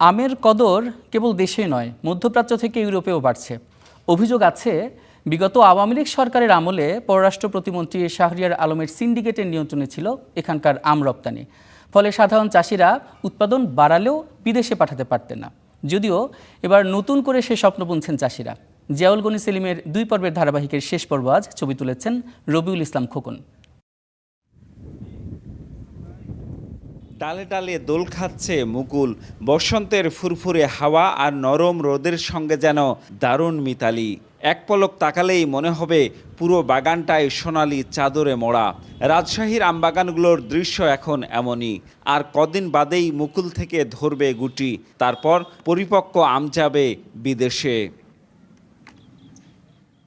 আমের কদর কেবল দেশেই নয়, মধ্যপ্রাচ্য থেকে ইউরোপেও বাড়ছে। অভিযোগ আছে, বিগত আওয়ামী লীগ সরকারের আমলে পররাষ্ট্র প্রতিমন্ত্রী শাহরিয়ার আলমের সিন্ডিকেটের নিয়ন্ত্রণে ছিল এখানকার আম রপ্তানি। ফলে সাধারণ চাষিরা উৎপাদন বাড়ালেও বিদেশে পাঠাতে পারতেন না। যদিও এবার নতুন করে সে স্বপ্ন বুনছেন চাষিরা। জিয়াউল গনি সেলিমের 2 পর্বের ধারাবাহিকের শেষ পর্ব আজ ছবি তুলেছেন রবিউল ইসলাম খোকন। ডালে ডালে দোল খাচ্ছে মুকুল, বসন্তের ফুরফুরে হাওয়া আর নরম রোদের সঙ্গে যেন দারুণ মিতালি। এক পলক তাকালেই মনে হবে পুরো বাগানটায় সোনালি চাদরে মোড়া। রাজশাহীর আমবাগানগুলোর দৃশ্য এখন এমনই। আর কদিন বাদেই মুকুল থেকে ধরবে গুটি, তারপর পরিপক্ক আম যাবে বিদেশে।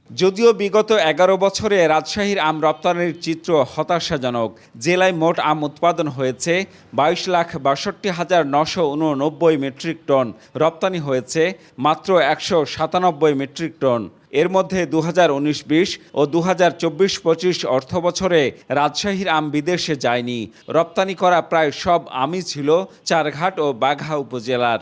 যদিও বিগত 11 বছরে রাজশাহীর আম রপ্তানির চিত্র হতাশাজনক। জেলায় মোট আম উৎপাদন হয়েছে 22,62,989 মেট্রিক টন, রপ্তানি হয়েছে মাত্র 197 মেট্রিক টন। এর মধ্যে 2019-20 ও 2024-25 অর্থবছরে রাজশাহীর আম বিদেশে যায়নি। রপ্তানি করা প্রায় সব আমই ছিল চারঘাট ও বাঘা উপজেলার।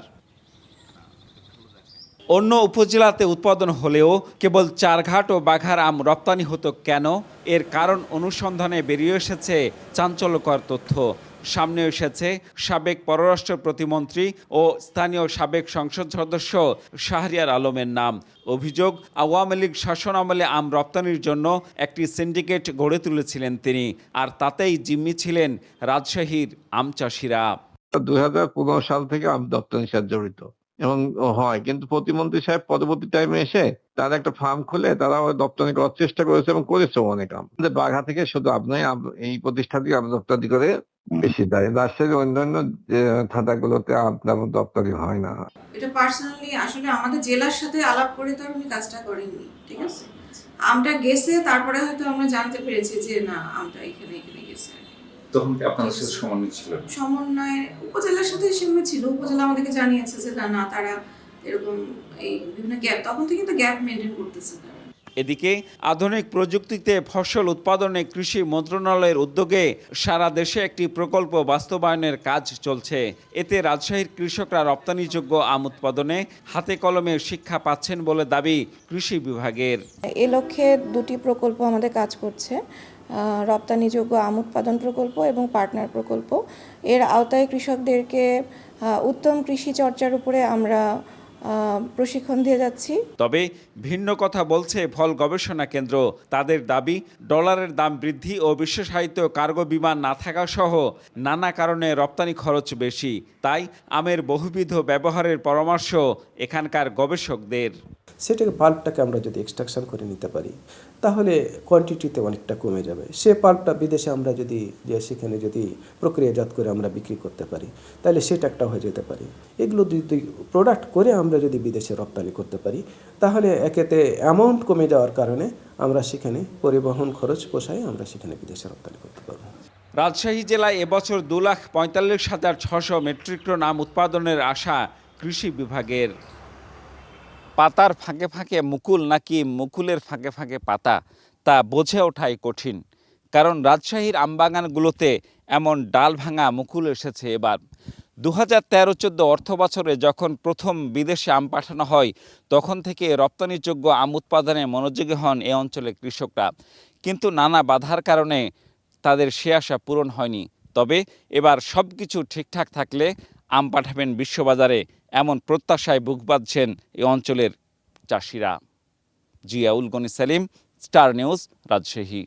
অন্য উপজেলাতে উৎপাদন হলেও কেবল চারঘাট ও বাঘার আম রপ্তানি হতো কেন? এর কারণ অনুসন্ধানে বেরিয়ে এসেছে চাঞ্চল্যকর তথ্য। সামনে এসেছে সাবেক পররাষ্ট্র প্রতিমন্ত্রী ও স্থানীয় সাবেক সংসদ সদস্য শাহরিয়ার আলমের নাম। অভিযোগ, আওয়ামী লীগ শাসনামলে আম রপ্তানির জন্য একটি সিন্ডিকেট গড়ে তুলেছিলেন তিনি, আর তাতেই জিম্মি ছিলেন রাজশাহীর আম চাষিরা। 2015 সাল থেকে আম রপ্তানির সাথে জড়িত এবং হয়, কিন্তু প্রতিমন্ত্রী সাহেব পরবর্তী টাইমে এসে তারা একটা ফার্ম খুলে তারা রপ্তানি করার চেষ্টা করেছে এবং করেছে অনেক আম। বাঘা থেকে শুধু আপনার এই প্রতিষ্ঠান থেকে আম রপ্তানি করে বেশি দেয়। রাজশাহীর অন্যান্য যে থানাগুলোতে আপনার রপ্তানি হয় না। এটা পার্সোনালি আসলে আমাদের জেলার সাথে আলাপ করে তো উনি কাজটা করেননি, ঠিক আছে। আমটা গেছে, তারপরে হয়তো আমরা জানতে পেরেছি যে না, আমটা এখানে গেছে। তখন কি আপনাদের সাথে সমন্বয় ছিল? সমন্বয় উপজেলার সাথে সমন্বয় ছিল। উপজেলা আমাদেরকে জানিয়েছে যে না, তারা এরকম এই বিভিন্ন গ্যাপ, তখন থেকে তো গ্যাপ মেনটেন করতেছে তারা। এদিকে আধুনিক প্রযুক্তিতে ফসল উৎপাদনে কৃষি মন্ত্রণালয়ের উদ্যোগে সারা দেশে একটি প্রকল্প বাস্তবায়নের কাজ চলছে। এতে রাজশাহীর কৃষকরা রপ্তানিযোগ্য আম উৎপাদনে হাতে কলমে শিক্ষা পাচ্ছেন বলে দাবি কৃষি বিভাগের। এ লক্ষ্যে 2টি প্রকল্প আমাদের কাজ করছে, রপ্তানিযোগ্য আম উৎপাদন প্রকল্প এবং পার্টনার প্রকল্প। এর আওতায় কৃষকদেরকে উত্তম কৃষি চর্চার উপরে আমরা প্রশিক্ষণ দিয়ে যাচ্ছি। তবে ভিন্ন কথা বলছে ফল গবেষণা কেন্দ্র। তাদের দাবি, ডলারের দাম বৃদ্ধি ও বিশেষায়িত কার্গো বিমান না থাকা সহ নানা কারণে রপ্তানি খরচ বেশি। তাই আমের বহুবিধ ব্যবহারের পরামর্শ এখানকার গবেষকদের। সেটাকে পাল্পটাকে আমরা যদি এক্সট্রাকশন করে নিতে পারি তাহলে কোয়ান্টিটিতে অনেকটা কমে যাবে। সে পাল্পটা বিদেশে আমরা যদি সেখানে যদি প্রক্রিয়াজাত করে আমরা বিক্রি করতে পারি তাহলে সেটা একটা হয়ে যেতে পারে। এগুলো যদি প্রোডাক্ট করে আমরা যদি বিদেশে রপ্তানি করতে পারি তাহলে একেতে অ্যামাউন্ট কমে যাওয়ার কারণে আমরা সেখানে পরিবহন খরচ পোষায় আমরা সেখানে বিদেশে রপ্তানি করতে পারবো। রাজশাহী জেলায় এবছর 2,45,600 মেট্রিক টন আম উৎপাদনের আশা কৃষি বিভাগের। পাতার ফাঁকে ফাঁকে মুকুল নাকি মুকুলের ফাঁকে ফাঁকে পাতা, তা বোঝে ওঠাই কঠিন। কারণ রাজশাহীর আমবাগানগুলোতে এমন ডাল ভাঙা মুকুল এসেছে এবার। 2013-14 অর্থ বছরে যখন প্রথম বিদেশে আম পাঠানো হয়, তখন থেকে রপ্তানিযোগ্য আম উৎপাদনে মনোযোগী হন এ অঞ্চলের কৃষকরা। কিন্তু নানা বাধার কারণে তাদের সে আশা পূরণ হয়নি। তবে এবার সব কিছু ঠিকঠাক থাকলে আম পাঠাবেন বিশ্ববাজারে, এমন প্রত্যাশায় বুক বাঁধছেন এই অঞ্চলের চাষিরা। Ziaul Gani Selim, Star News, Rajshahi.